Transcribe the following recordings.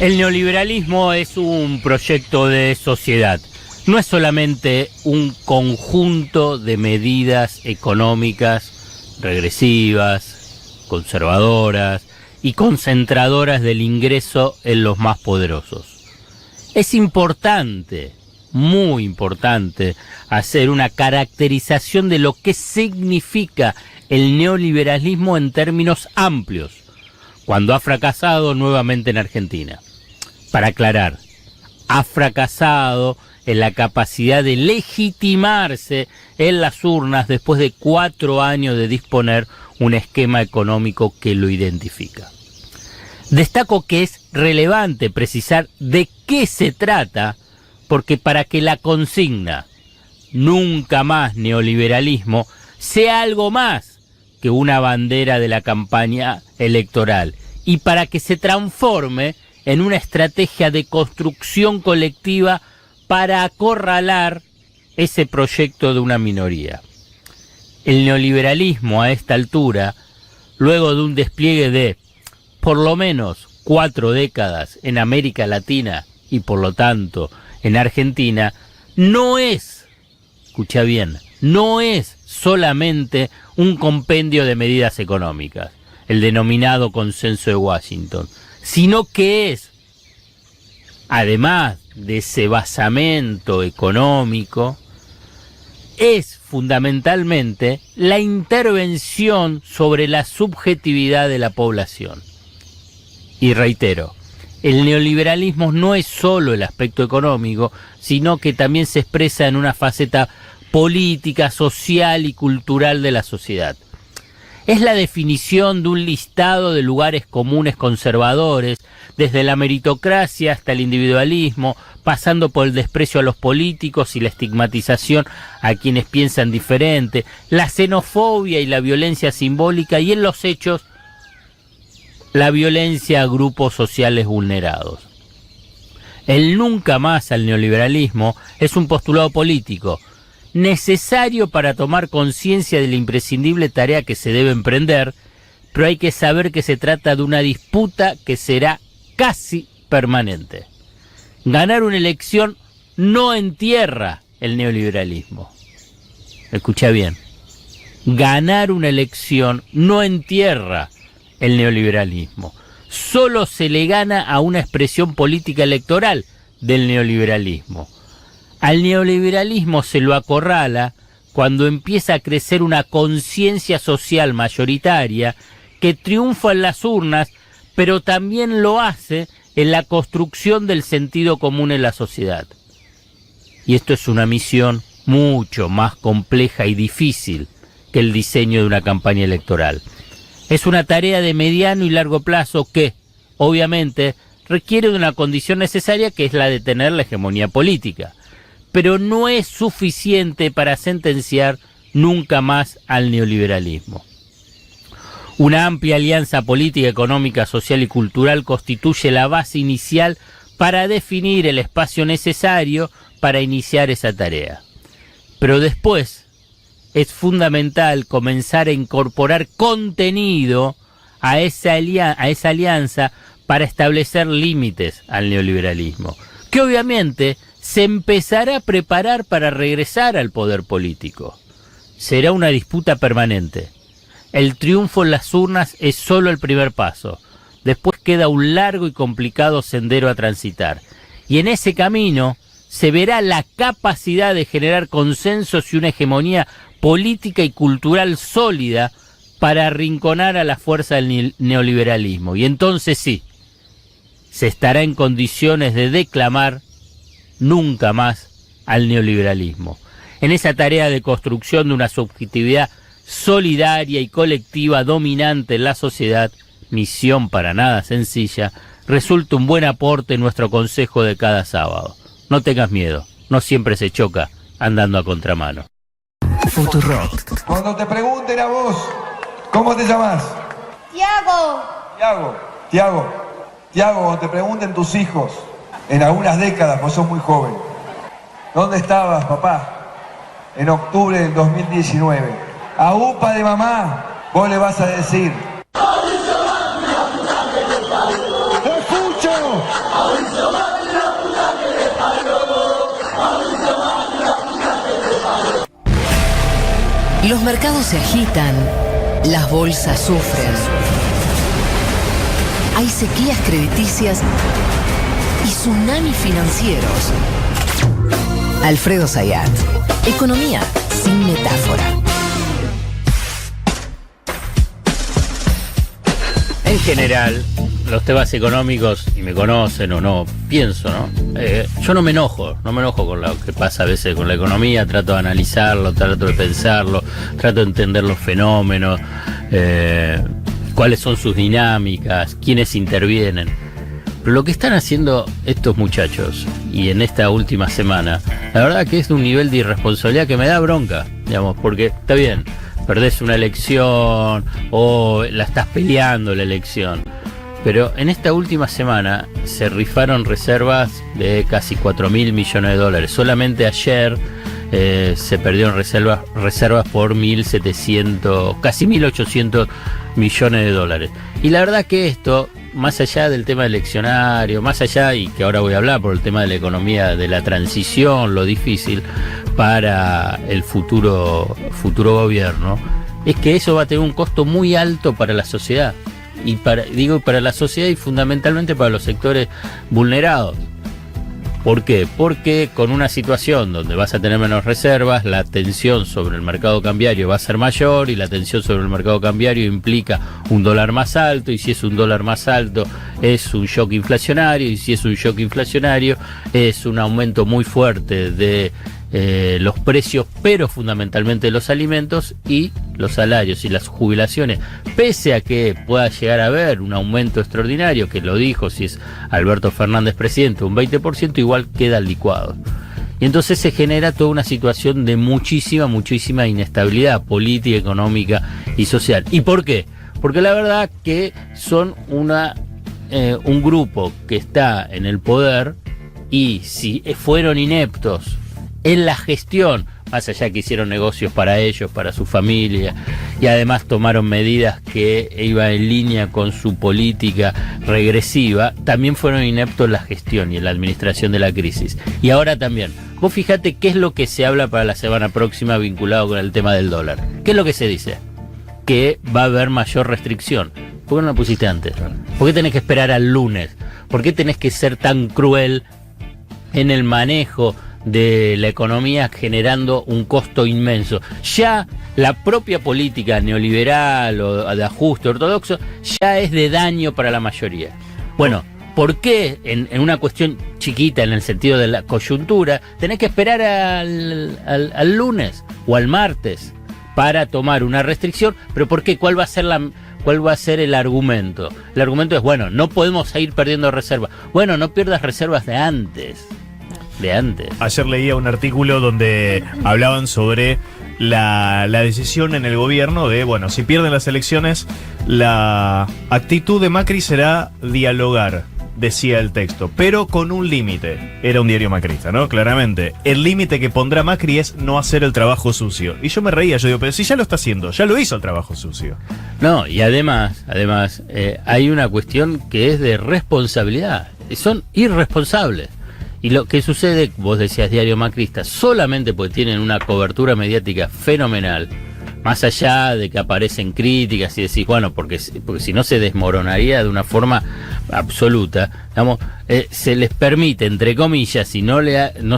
El neoliberalismo es un proyecto de sociedad. No es solamente un conjunto de medidas económicas regresivas, conservadoras y concentradoras del ingreso en los más poderosos. Es importante, muy importante, hacer una caracterización de lo que significa el neoliberalismo en términos amplios, cuando ha fracasado nuevamente en Argentina. Para aclarar, ha fracasado en la capacidad de legitimarse en las urnas después de 4 años de disponer un esquema económico que lo identifica. Destaco que es relevante precisar de qué se trata, porque para que la consigna "nunca más neoliberalismo" sea algo más que una bandera de la campaña electoral y para que se transforme en una estrategia de construcción colectiva para acorralar ese proyecto de una minoría. El neoliberalismo a esta altura, luego de un despliegue de por lo menos 4 décadas en América Latina y por lo tanto en Argentina, no es, escucha bien, no es solamente un compendio de medidas económicas, el denominado Consenso de Washington, sino que es, además de ese basamento económico, es fundamentalmente la intervención sobre la subjetividad de la población. Y reitero, el neoliberalismo no es solo el aspecto económico, sino que también se expresa en una faceta política, social y cultural de la sociedad. Es la definición de un listado de lugares comunes conservadores, desde la meritocracia hasta el individualismo, pasando por el desprecio a los políticos y la estigmatización a quienes piensan diferente, la xenofobia y la violencia simbólica y en los hechos, la violencia a grupos sociales vulnerados. El nunca más al neoliberalismo es un postulado político, necesario para tomar conciencia de la imprescindible tarea que se debe emprender, pero hay que saber que se trata de una disputa que será casi permanente. Ganar una elección no entierra el neoliberalismo. Escucha bien. Ganar una elección no entierra el neoliberalismo. Solo se le gana a una expresión política electoral del neoliberalismo. Al neoliberalismo se lo acorrala cuando empieza a crecer una conciencia social mayoritaria que triunfa en las urnas, pero también lo hace en la construcción del sentido común en la sociedad. Y esto es una misión mucho más compleja y difícil que el diseño de una campaña electoral. Es una tarea de mediano y largo plazo que, obviamente, requiere de una condición necesaria que es la de tener la hegemonía política. Pero no es suficiente para sentenciar nunca más al neoliberalismo. Una amplia alianza política, económica, social y cultural constituye la base inicial para definir el espacio necesario para iniciar esa tarea. Pero después es fundamental comenzar a incorporar contenido a esa alianza para establecer límites al neoliberalismo, que obviamente se empezará a preparar para regresar al poder político. Será una disputa permanente. El triunfo en las urnas es solo el primer paso. Después queda un largo y complicado sendero a transitar. Y en ese camino se verá la capacidad de generar consensos y una hegemonía política y cultural sólida para arrinconar a la fuerza del neoliberalismo. Y entonces sí, se estará en condiciones de declamar nunca más al neoliberalismo. En esa tarea de construcción de una subjetividad solidaria y colectiva dominante en la sociedad, misión para nada sencilla, resulta un buen aporte en nuestro consejo de cada sábado. No tengas miedo, no siempre se choca andando a contramano. Futurock. Cuando te pregunten a vos, ¿cómo te llamas? Tiago, cuando te pregunten tus hijos, en algunas décadas, pues sos muy joven, ¿dónde estabas, papá? En octubre del 2019. A upa de mamá, vos le vas a decir: ¡Escucho! mercados se agitan, las bolsas sufren. Hay sequías crediticias y tsunamis financieros. Alfredo Zayat. Economía sin metáfora. En general, los temas económicos, y me conocen o no, pienso, ¿no? Yo no me enojo con lo que pasa a veces con la economía, trato de analizarlo, trato de pensarlo, trato de entender los fenómenos, cuáles son sus dinámicas, quiénes intervienen. Pero lo que están haciendo estos muchachos, y en esta última semana, la verdad que es de un nivel de irresponsabilidad que me da bronca, digamos, porque está bien, perdés una elección o la estás peleando la elección, pero en esta última semana se rifaron reservas de casi 4.000 millones de dólares. Solamente ayer se perdieron reservas por 1.700, casi 1.800 millones de dólares. Y la verdad que esto, más allá del tema eleccionario, más allá, y que ahora voy a hablar por el tema de la economía, de la transición, lo difícil para el futuro gobierno, es que eso va a tener un costo muy alto para la sociedad. Y para la sociedad y fundamentalmente para los sectores vulnerados. ¿Por qué? Porque con una situación donde vas a tener menos reservas, la tensión sobre el mercado cambiario va a ser mayor, y la tensión sobre el mercado cambiario implica un dólar más alto, y si es un dólar más alto es un shock inflacionario, y si es un shock inflacionario es un aumento muy fuerte de los precios, pero fundamentalmente los alimentos y los salarios y las jubilaciones, pese a que pueda llegar a haber un aumento extraordinario, que lo dijo, si es Alberto Fernández presidente, un 20%, igual queda licuado. Y entonces se genera toda una situación de muchísima inestabilidad política, económica y social. ¿Y por qué? Porque la verdad que son un grupo que está en el poder, y si fueron ineptos en la gestión, más allá que hicieron negocios para ellos, para su familia, y además tomaron medidas que iban en línea con su política regresiva, también fueron ineptos en la gestión y en la administración de la crisis. Y ahora también, vos fíjate qué es lo que se habla para la semana próxima vinculado con el tema del dólar. ¿Qué es lo que se dice? Que va a haber mayor restricción. ¿Por qué no la pusiste antes? ¿Por qué tenés que esperar al lunes? ¿Por qué tenés que ser tan cruel en el manejo de la economía, generando un costo inmenso? Ya la propia política neoliberal o de ajuste ortodoxo ya es de daño para la mayoría. Bueno, ¿por qué en una cuestión chiquita, en el sentido de la coyuntura, tenés que esperar al lunes o al martes para tomar una restricción? ¿Pero por qué? ¿Cuál va a ser el argumento? El argumento es, bueno, no podemos seguir perdiendo reservas. Bueno, no pierdas reservas de antes. Ayer leía un artículo donde hablaban sobre la decisión en el gobierno de, bueno, si pierden las elecciones, la actitud de Macri será dialogar, decía el texto, pero con un límite. Era un diario macrista, ¿no? Claramente. El límite que pondrá Macri es no hacer el trabajo sucio. Y yo me reía, yo digo, pero si ya lo está haciendo, ya lo hizo el trabajo sucio. No, y además, hay una cuestión que es de responsabilidad. Son irresponsables. Y lo que sucede, vos decías diario macrista, solamente porque tienen una cobertura mediática fenomenal, más allá de que aparecen críticas y decís, bueno, porque si no se desmoronaría de una forma absoluta, digamos, se les permite, entre comillas, si no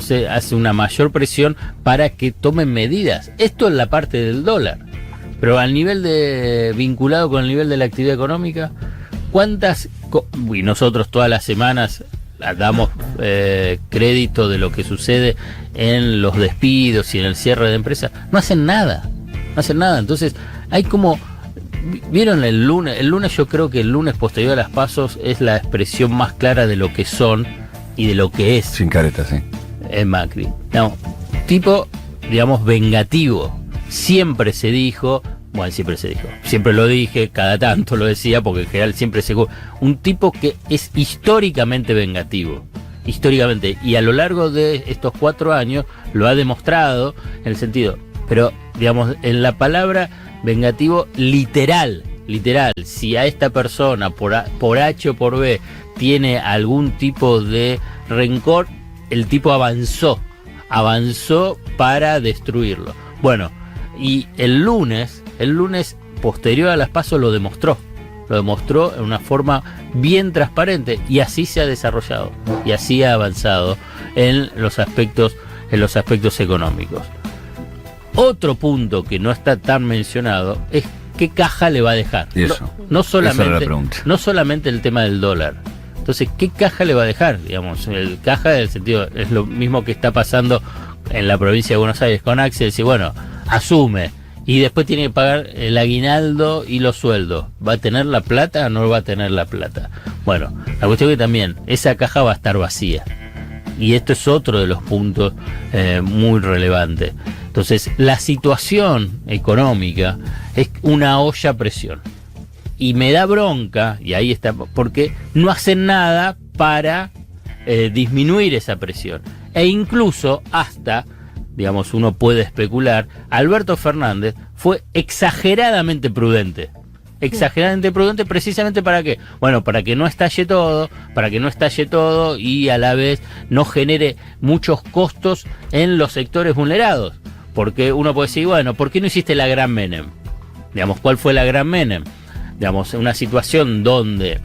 se hace una mayor presión para que tomen medidas. Esto es la parte del dólar, pero al nivel vinculado con el nivel de la actividad económica, y nosotros todas las semanas damos crédito de lo que sucede en los despidos y en el cierre de empresas, no hacen nada. Entonces hay como, vieron el lunes yo creo que el lunes posterior a las pasos es la expresión más clara de lo que son y de lo que es. Sin careta, sí. Es Macri, no, tipo, digamos, vengativo. Siempre lo dije, cada tanto lo decía, porque en general siempre un tipo que es históricamente vengativo, y a lo largo de estos 4 años lo ha demostrado, en el sentido, pero digamos, en la palabra vengativo literal, si a esta persona por H o por B tiene algún tipo de rencor, el tipo avanzó para destruirlo. Bueno, Y el lunes posterior a las PASO lo demostró en una forma bien transparente, y así se ha desarrollado y así ha avanzado en los aspectos económicos. Otro punto que no está tan mencionado es qué caja le va a dejar. No solamente el tema del dólar. Entonces, ¿qué caja le va a dejar? Digamos, el caja del sentido es lo mismo que está pasando en la provincia de Buenos Aires con Axel. Si bueno, asume y después tiene que pagar el aguinaldo y los sueldos, ¿va a tener la plata o no va a tener la plata? Bueno, la cuestión es que también esa caja va a estar vacía. Y esto es otro de los puntos muy relevantes. Entonces, la situación económica es una olla a presión. Y me da bronca, y ahí está, porque no hacen nada para disminuir esa presión. E incluso hasta, digamos, uno puede especular, Alberto Fernández fue exageradamente prudente. Exageradamente prudente, precisamente ¿para qué? Bueno, para que no estalle todo y a la vez no genere muchos costos en los sectores vulnerados. Porque uno puede decir, bueno, ¿por qué no hiciste la Gran Menem? Digamos, ¿cuál fue la Gran Menem? Digamos, una situación donde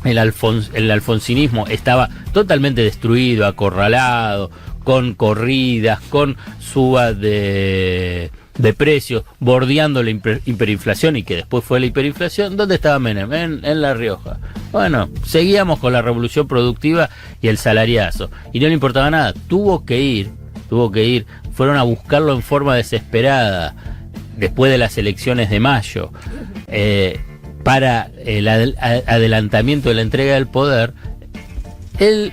el alfonsinismo estaba totalmente destruido, acorralado, con corridas, con subas de precios, bordeando la hiperinflación, y que después fue la hiperinflación. ¿Dónde estaba Menem? En La Rioja. Bueno, seguíamos con la revolución productiva y el salariazo, y no le importaba nada. Tuvo que ir, fueron a buscarlo en forma desesperada después de las elecciones de mayo, para el adelantamiento de la entrega del poder. El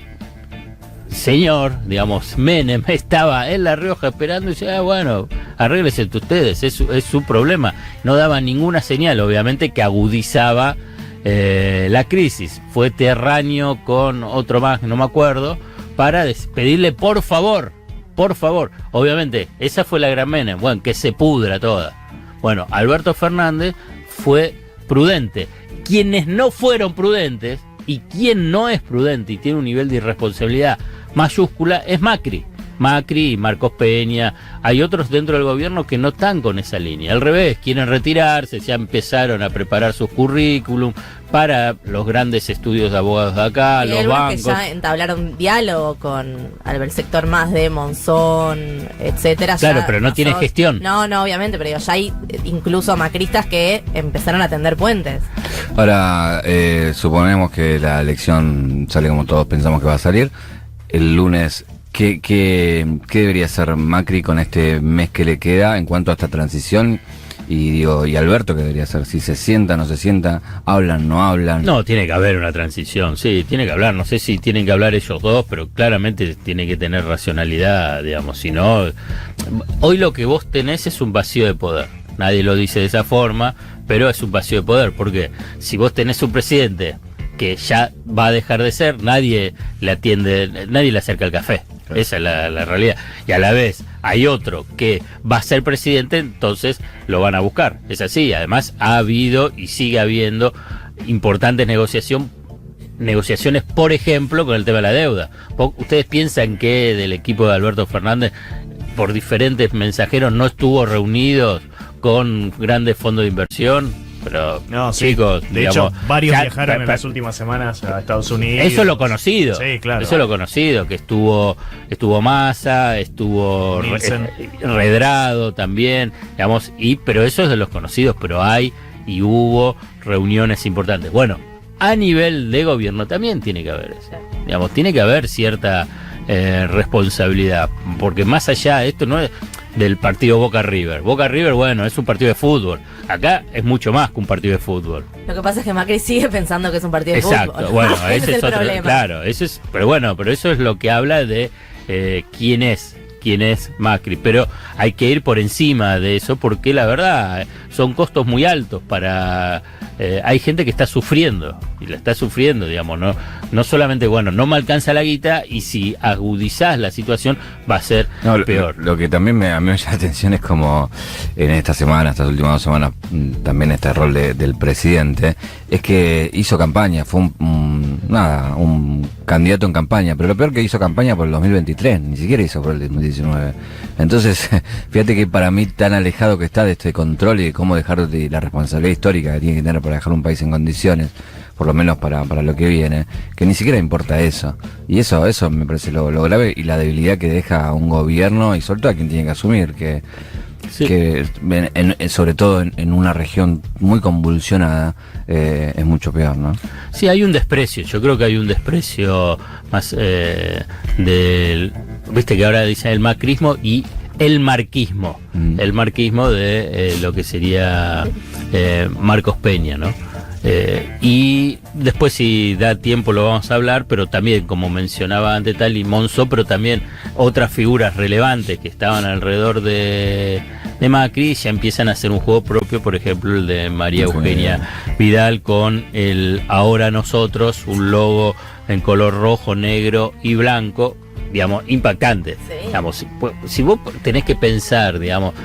señor, digamos, Menem, estaba en La Rioja esperando y decía, bueno, arréglese ustedes, es su problema. No daba ninguna señal, obviamente, que agudizaba la crisis. Fue terráneo con otro más, no me acuerdo, para pedirle por favor. Obviamente, esa fue la Gran Menem. Bueno, que se pudra toda. Bueno, Alberto Fernández fue prudente. Quienes no fueron prudentes, y quien no es prudente y tiene un nivel de irresponsabilidad mayúscula, es Macri y Marcos Peña. Hay otros dentro del gobierno que no están con esa línea. Al revés, quieren retirarse, ya empezaron a preparar sus currículum para los grandes estudios de abogados de acá, los bancos. Que ya entablaron diálogo con el sector más de Monzón, etcétera. Claro, pero no tiene gestión. No, obviamente, pero ya hay incluso macristas que empezaron a tender puentes. Ahora, suponemos que la elección sale como todos pensamos que va a salir. El lunes, ¿qué debería hacer Macri con este mes que le queda en cuanto a esta transición? Y Alberto, ¿qué debería hacer? Si se sienta, no se sienta, hablan, no hablan. No, tiene que haber una transición, sí, tiene que hablar. No sé si tienen que hablar ellos dos, pero claramente tiene que tener racionalidad, digamos. Si no, hoy lo que vos tenés es un vacío de poder. Nadie lo dice de esa forma, pero es un vacío de poder. Porque si vos tenés un presidente que ya va a dejar de ser, nadie le atiende, nadie le acerca el café. Claro. Esa es la realidad. Y a la vez hay otro que va a ser presidente, entonces lo van a buscar. Es así. Además ha habido y sigue habiendo importantes negociaciones, por ejemplo, con el tema de la deuda. ¿Ustedes piensan que del equipo de Alberto Fernández, por diferentes mensajeros, no estuvo reunidos con grandes fondos de inversión? Pero, no, sí. Chicos, de hecho, varios viajaron en las últimas semanas a Estados Unidos. Eso es lo conocido. Sí, claro. Eso es lo conocido, que estuvo Massa, estuvo Redrado también, digamos, pero eso es de los conocidos, pero hay y hubo reuniones importantes. Bueno, a nivel de gobierno también tiene que haber eso. Digamos, tiene que haber cierta responsabilidad, porque más allá, esto no es del partido Boca River. Boca River, bueno, es un partido de fútbol. Acá es mucho más que un partido de fútbol. Lo que pasa es que Macri sigue pensando que es un partido de fútbol. Exacto, bueno, ese es otro problema. Claro, pero eso es lo que habla de quién es Macri. Pero hay que ir por encima de eso, porque la verdad son costos muy altos para... hay gente que está sufriendo, y la está sufriendo, digamos, no solamente, bueno, no me alcanza la guita, y si agudizás la situación va a ser peor. Lo que también a mí me llama la atención es como en estas últimas 2 semanas, también este rol del presidente, es que hizo campaña, fue un candidato en campaña, pero lo peor que hizo campaña por el 2023, ni siquiera hizo por el 19. Entonces, fíjate que para mí tan alejado que está de este control y de cómo dejar de la responsabilidad histórica que tiene que tener para dejar un país en condiciones, por lo menos para lo que viene, que ni siquiera importa eso. Y eso me parece lo grave y la debilidad que deja a un gobierno y sobre todo a quien tiene que asumir, que sobre todo en una región muy convulsionada, es mucho peor, ¿no? Sí, hay un desprecio, yo creo que hay un desprecio más viste que ahora dicen el macrismo y el marquismo, el marquismo de lo que sería Marcos Peña, ¿no? Y después, si da tiempo, lo vamos a hablar, pero también, como mencionaba antes Tali, Monzó, pero también otras figuras relevantes que estaban alrededor de Macri ya empiezan a hacer un juego propio, por ejemplo el de María Eugenia Vidal con el Ahora Nosotros, un logo en color rojo, negro y blanco, digamos, impactante. Sí. Digamos, si vos tenés que pensar, digamos,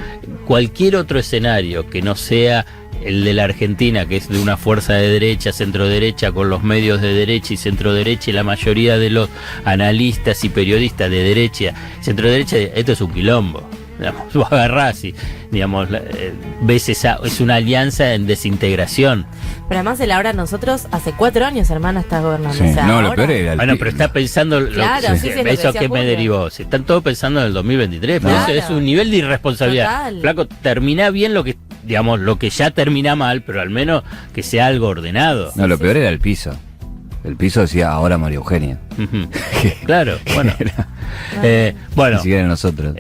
cualquier otro escenario que no sea el de la Argentina, que es de una fuerza de derecha, centro derecha, con los medios de derecha y centro derecha, y la mayoría de los analistas y periodistas de derecha, centro derecha, esto es un quilombo. Digamos, vos agarrás y, digamos, ves es una alianza en desintegración. Pero además Ahora Nosotros hace 4 años, hermana, está gobernando. Sí. O sea, No, ahora... lo peor era bueno, pero está pensando Claro, sí, es lo que eso decía que me Julio. derivó. Se están todos pensando en el 2023, pero Claro. eso es un nivel de irresponsabilidad. Total. Flaco, termina bien lo que, digamos, lo que ya termina mal, pero al menos que sea algo ordenado. No, lo peor era el piso. El piso decía ahora María Eugenia. Ujú. Claro, bueno. Bueno, Ni siquiera nosotros.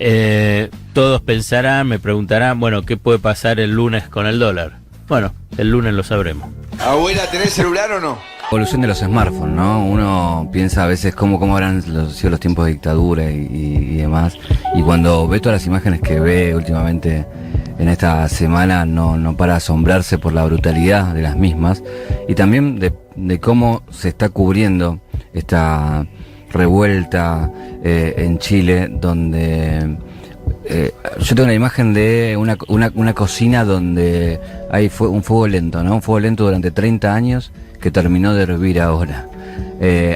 todos pensarán, me preguntarán, bueno, ¿qué puede pasar el lunes con el dólar? Bueno, el lunes lo sabremos. Abuela, ¿tenés celular o no? Evolución de los smartphones, ¿no? Uno piensa a veces cómo habrán sido los tiempos de dictadura y demás. Y cuando ve todas las imágenes que ve últimamente en esta semana, no para asombrarse por la brutalidad de las mismas. Y también de cómo se está cubriendo esta revuelta en Chile, donde... yo tengo una imagen de una cocina donde hay un fuego lento, ¿no? Un fuego lento durante 30 años que terminó de hervir ahora.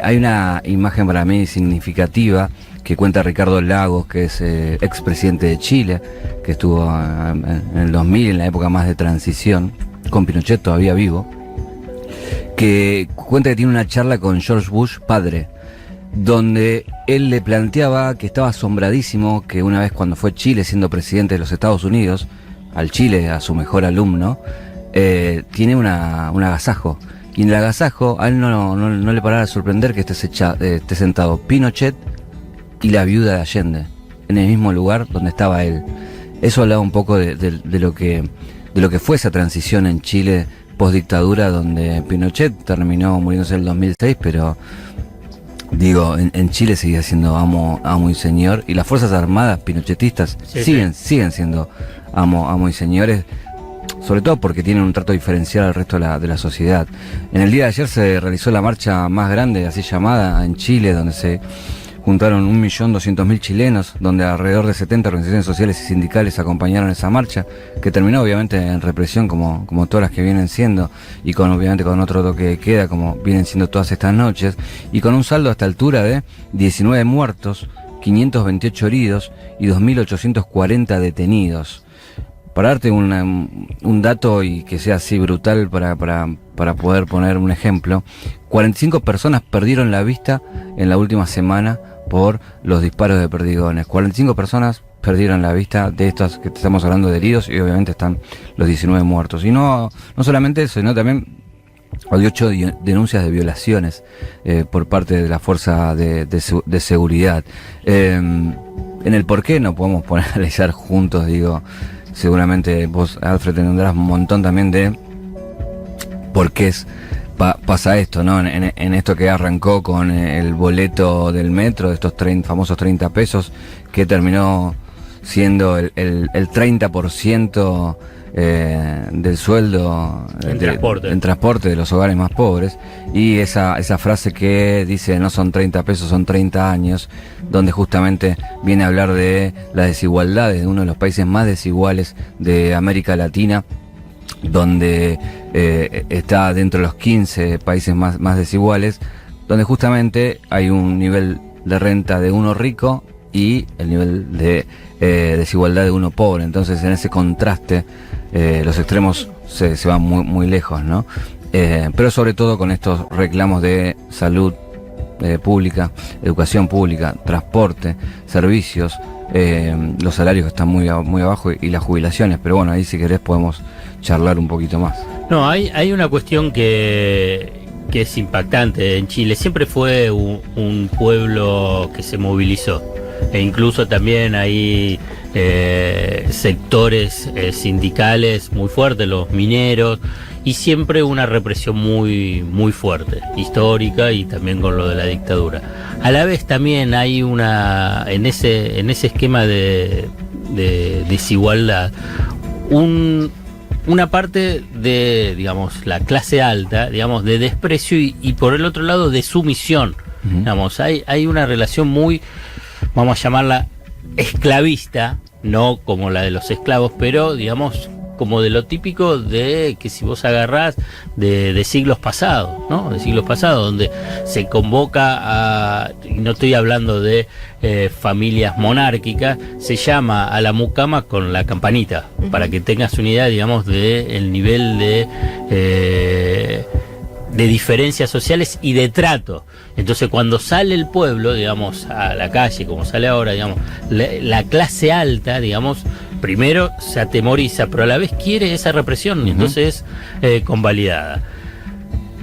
Hay una imagen para mí significativa que cuenta Ricardo Lagos, que es expresidente de Chile, que estuvo en el 2000, en la época más de transición, con Pinochet todavía vivo, que cuenta que tiene una charla con George Bush padre, donde él le planteaba que estaba asombradísimo que una vez cuando fue Chile siendo presidente de los Estados Unidos, al Chile, a su mejor alumno, tiene un agasajo. Y en el agasajo a él no le paraba de sorprender que esté sentado Pinochet y la viuda de Allende, en el mismo lugar donde estaba él. Eso hablaba un poco de lo que fue esa transición en Chile post-dictadura, donde Pinochet terminó muriéndose en el 2006, pero... digo, en Chile seguía siendo amo y señor, y las Fuerzas Armadas pinochetistas siguen siendo amo y señores, sobre todo porque tienen un trato diferencial al resto de la sociedad. En el día de ayer se realizó la marcha más grande, así llamada, en Chile, donde se juntaron 1.200.000 chilenos, donde alrededor de 70 organizaciones sociales y sindicales acompañaron esa marcha, que terminó obviamente en represión como todas las que vienen siendo, y obviamente con otro toque de queda como vienen siendo todas estas noches, y con un saldo a esta altura de 19 muertos, 528 heridos y 2.840 detenidos. Para darte un dato y que sea así brutal para poder poner un ejemplo, 45 personas perdieron la vista en la última semana por los disparos de perdigones. 45 personas perdieron la vista de estos que estamos hablando de heridos, y obviamente están los 19 muertos. Y no solamente eso, sino también hay 8 denuncias de violaciones por parte de la fuerza de seguridad. En el por qué no podemos poner a analizar juntos, digo, seguramente vos, Alfred, tendrás un montón también de por qué pasa esto, ¿no? En esto que arrancó con el boleto del metro, de estos famosos 30 pesos, que terminó siendo el 30% del sueldo en transporte de los hogares más pobres, y esa frase que dice no son 30 pesos, son 30 años, donde justamente viene a hablar de las desigualdades de uno de los países más desiguales de América Latina, donde está dentro de los 15 países más desiguales, donde justamente hay un nivel de renta de uno rico y el nivel de desigualdad de uno pobre. Entonces, en ese contraste, los extremos se van muy lejos, ¿no? Pero sobre todo con estos reclamos de salud pública, educación pública, transporte, servicios, los salarios están muy abajo y las jubilaciones, pero bueno, ahí si querés podemos charlar un poquito más. No, hay una cuestión que es impactante en Chile. Siempre fue un pueblo que se movilizó, e incluso también hay sectores sindicales muy fuertes, los mineros, y siempre una represión muy fuerte, histórica, y también con lo de la dictadura. A la vez también hay en ese esquema de desigualdad, una parte de, digamos, la clase alta, digamos, de desprecio y por el otro lado de sumisión. Digamos, hay una relación muy, vamos a llamarla esclavista, no como la de los esclavos, pero digamos como de lo típico de que si vos agarrás de siglos pasados, ¿no? De siglos pasados, donde se convoca y no estoy hablando de familias monárquicas, se llama a la mucama con la campanita, para que tengas una idea, digamos, del nivel de diferencias sociales y de trato. Entonces, cuando sale el pueblo, digamos, a la calle, como sale ahora, digamos, la clase alta, digamos, primero se atemoriza, pero a la vez quiere esa represión, y entonces es convalidada.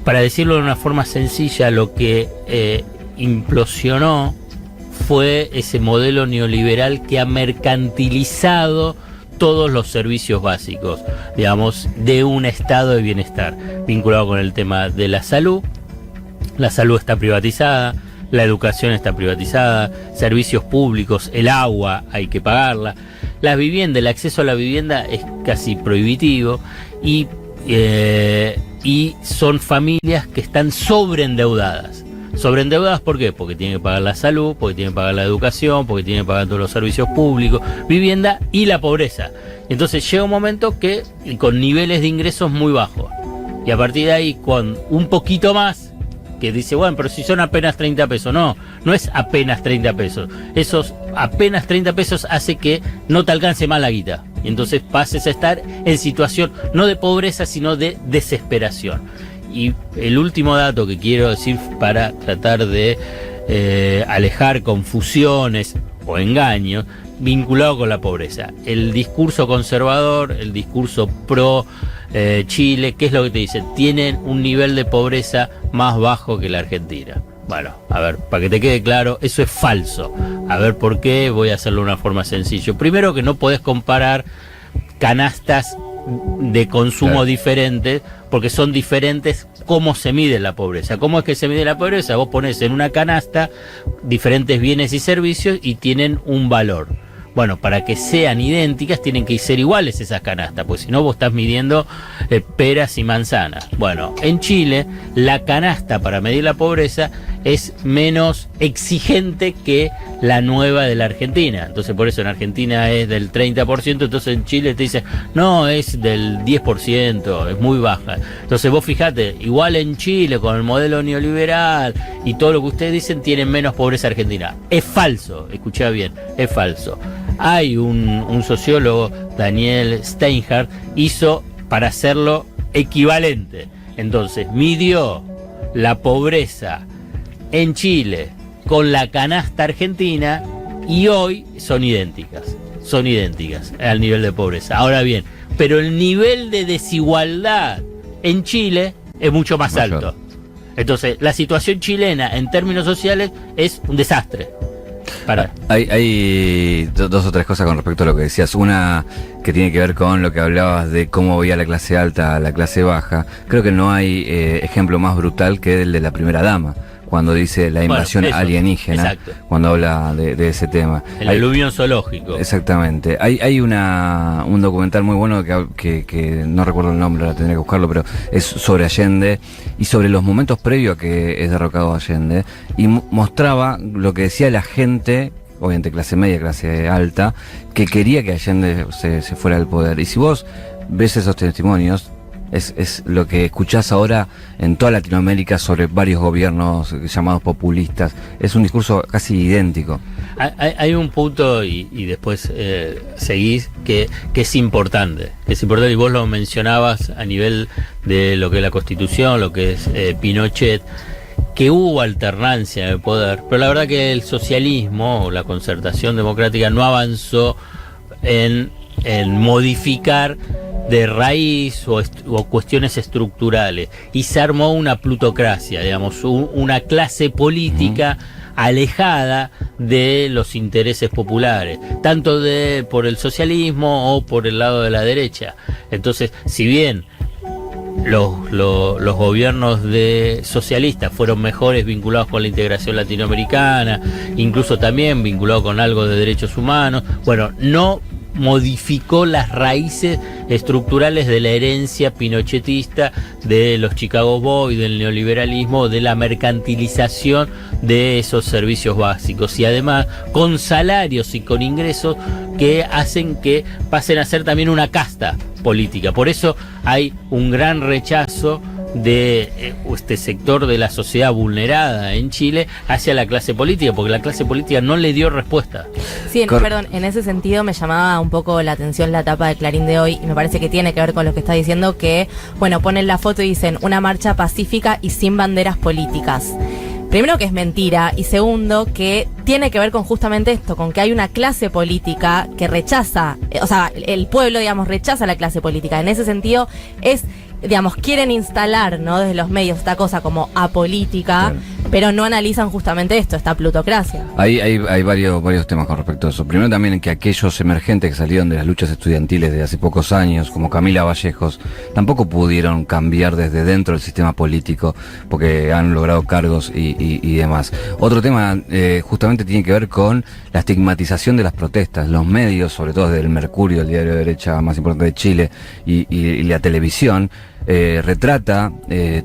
Para decirlo de una forma sencilla, lo que implosionó fue ese modelo neoliberal que ha mercantilizado todos los servicios básicos, digamos, de un estado de bienestar, vinculado con el tema de la salud. La salud está privatizada, la educación está privatizada, servicios públicos, el agua hay que pagarla, la vivienda, el acceso a la vivienda es casi prohibitivo, y son familias que están sobreendeudadas. Sobreendeudadas, ¿por qué? Porque tienen que pagar la salud, porque tienen que pagar la educación, porque tienen que pagar todos los servicios públicos, vivienda y la pobreza. Entonces llega un momento que con niveles de ingresos muy bajos, y a partir de ahí con un poquito más, que dice, bueno, pero si son apenas 30 pesos. No es apenas 30 pesos. Esos apenas 30 pesos hace que no te alcance más la guita. Y entonces pases a estar en situación no de pobreza, sino de desesperación. Y el último dato que quiero decir para tratar de alejar confusiones o engaños vinculado con la pobreza. El discurso conservador, el discurso pro Chile, ¿qué es lo que te dicen? Tienen un nivel de pobreza más bajo que la Argentina. Bueno, a ver, para que te quede claro, eso es falso. A ver por qué, voy a hacerlo de una forma sencilla. Primero, que no podés comparar canastas de consumo diferentes, porque son diferentes cómo se mide la pobreza. ¿Cómo es que se mide la pobreza? Vos ponés en una canasta diferentes bienes y servicios y tienen un valor. Bueno, para que sean idénticas tienen que ser iguales esas canastas, pues si no vos estás midiendo peras y manzanas. Bueno, en Chile la canasta para medir la pobreza es menos exigente que la nueva de la Argentina. Entonces por eso en Argentina es del 30%, entonces en Chile te dice, no, es del 10%, es muy baja. Entonces vos fijate, igual en Chile con el modelo neoliberal y todo lo que ustedes dicen, tienen menos pobreza argentina. Es falso, escuchá bien, es falso. Hay un sociólogo, Daniel Steinhardt, hizo para hacerlo equivalente. Entonces midió la pobreza en Chile con la canasta argentina y hoy son idénticas al nivel de pobreza. Ahora bien, pero el nivel de desigualdad en Chile es mucho más alto. Entonces la situación chilena en términos sociales es un desastre. Hay dos o tres cosas con respecto a lo que decías. Una que tiene que ver con lo que hablabas de cómo veía la clase alta a la clase baja. Creo que no hay ejemplo más brutal que el de la primera dama, cuando dice la invasión alienígena, exacto, cuando habla de ese tema. El aluvión zoológico. Exactamente. Hay un documental muy bueno que no recuerdo el nombre, ahora tendría que buscarlo, pero es sobre Allende y sobre los momentos previos a que es derrocado Allende, y mostraba lo que decía la gente, obviamente clase media, clase alta, que quería que Allende se fuera del poder. Y si vos ves esos testimonios, Es lo que escuchás ahora en toda Latinoamérica sobre varios gobiernos llamados populistas. Es un discurso casi idéntico. Hay un punto, y después seguís, que es importante. Es importante, y vos lo mencionabas a nivel de lo que es la Constitución, lo que es Pinochet, que hubo alternancia en el poder, pero la verdad que el socialismo o la concertación democrática no avanzó en modificar de raíz o cuestiones estructurales, y se armó una plutocracia, digamos, una clase política alejada de los intereses populares, tanto por el socialismo o por el lado de la derecha. Entonces, si bien los gobiernos de socialistas fueron mejores vinculados con la integración latinoamericana, incluso también vinculados con algo de derechos humanos, bueno, no modificó las raíces estructurales de la herencia pinochetista, de los Chicago Boys, del neoliberalismo, de la mercantilización de esos servicios básicos, y además con salarios y con ingresos que hacen que pasen a ser también una casta política. Por eso hay un gran rechazo de este sector de la sociedad vulnerada en Chile hacia la clase política, porque la clase política no le dio respuesta. Sí, perdón, en ese sentido me llamaba un poco la atención la tapa de Clarín de hoy, y me parece que tiene que ver con lo que está diciendo, que, bueno, ponen la foto y dicen una marcha pacífica y sin banderas políticas. Primero, que es mentira, y segundo, que tiene que ver con justamente esto, con que hay una clase política que rechaza, o sea, el pueblo, digamos, rechaza la clase política. En ese sentido, digamos, quieren instalar, ¿no?, desde los medios esta cosa como apolítica, claro, pero no analizan justamente esto, esta plutocracia. Hay varios temas con respecto a eso. Primero, también en que aquellos emergentes que salieron de las luchas estudiantiles de hace pocos años, como Camila Vallejos, tampoco pudieron cambiar desde dentro del sistema político, porque han logrado cargos y demás. Otro tema justamente tiene que ver con la estigmatización de las protestas. Los medios, sobre todo desde el Mercurio, el diario de derecha más importante de Chile, y la televisión, retrata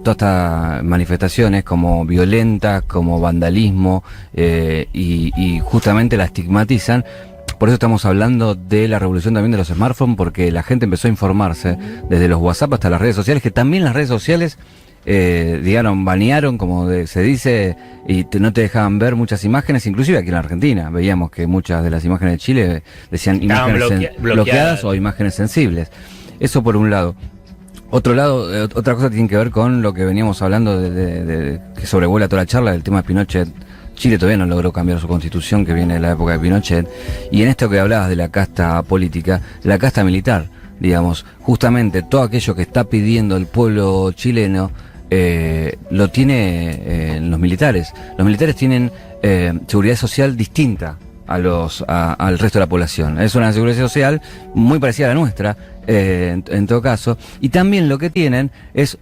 todas estas manifestaciones como violentas, como vandalismo, y justamente la estigmatizan. Por eso estamos hablando de la revolución también de los smartphones, porque la gente empezó a informarse desde los WhatsApp hasta las redes sociales, que también las redes sociales banearon, como se dice, y no te dejaban ver muchas imágenes. Inclusive aquí en la Argentina veíamos que muchas de las imágenes de Chile decían imágenes bloqueadas o imágenes sensibles. Eso por un lado. Otra cosa tiene que ver con lo que veníamos hablando de que sobrevuela toda la charla, del tema de Pinochet. Chile todavía no logró cambiar su constitución, que viene de la época de Pinochet. Y en esto que hablabas de la casta política, la casta militar, digamos, justamente todo aquello que está pidiendo el pueblo chileno, lo tiene los militares. Los militares tienen seguridad social distinta al resto de la población. Es una seguridad social muy parecida a la nuestra, en todo caso, y también lo que tienen es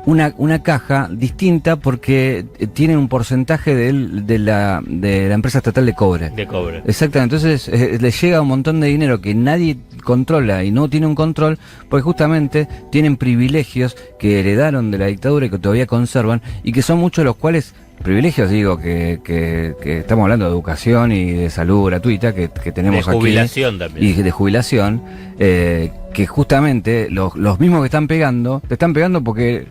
una caja distinta, porque tienen un porcentaje de la empresa estatal de cobre. Exactamente. Entonces les llega un montón de dinero que nadie controla y no tiene un control, porque justamente tienen privilegios que heredaron de la dictadura y que todavía conservan, y que son muchos de los cuales privilegios, digo, que estamos hablando de educación y de salud gratuita que tenemos aquí. De jubilación también. Y de jubilación, que justamente los mismos que están pegando, te están pegando porque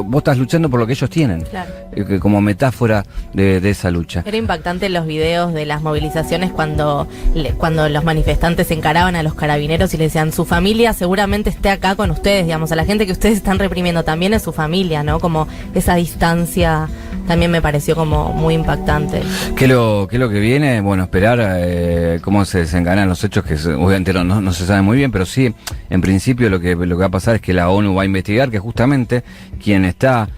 vos estás luchando por lo que ellos tienen. Claro. Como metáfora de esa lucha. Era impactante los videos de las movilizaciones cuando los manifestantes encaraban a los carabineros y le decían: su familia seguramente esté acá con ustedes, digamos, a la gente que ustedes están reprimiendo también es su familia, ¿no? Como esa distancia también me pareció como muy impactante. ¿Qué es lo que viene? Bueno, esperar cómo se desencadenan los hechos, que obviamente no se sabe muy bien, pero sí, en principio lo que va a pasar es que la ONU va a investigar, que justamente quien está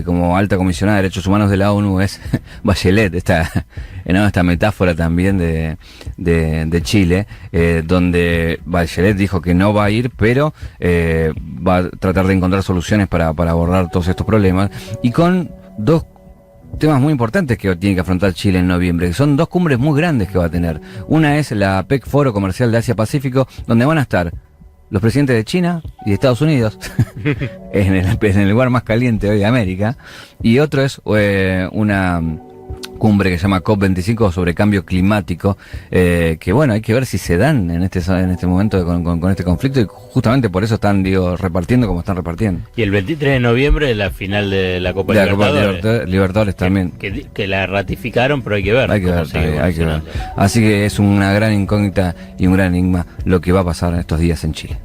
como alta comisionada de derechos humanos de la ONU es Bachelet, esta metáfora también de Chile, donde Bachelet dijo que no va a ir, pero va a tratar de encontrar soluciones para abordar todos estos problemas, y con dos temas muy importantes que tiene que afrontar Chile en noviembre, que son dos cumbres muy grandes que va a tener. Una es la PEC, Foro Comercial de Asia-Pacífico, donde van a estar los presidentes de China y de Estados Unidos, en el lugar más caliente hoy de América, y otro es una cumbre que se llama COP25 sobre cambio climático, que bueno, hay que ver si se dan en este momento con este conflicto, y justamente por eso están, repartiendo como están repartiendo. Y el 23 de noviembre la final de la Copa De la Copa Libertadores. Libertadores también. Que la ratificaron, pero hay que ver. Hay que cómo ver, sigue hay que ver. evolucionando. Así que es una gran incógnita y un gran enigma lo que va a pasar en estos días en Chile.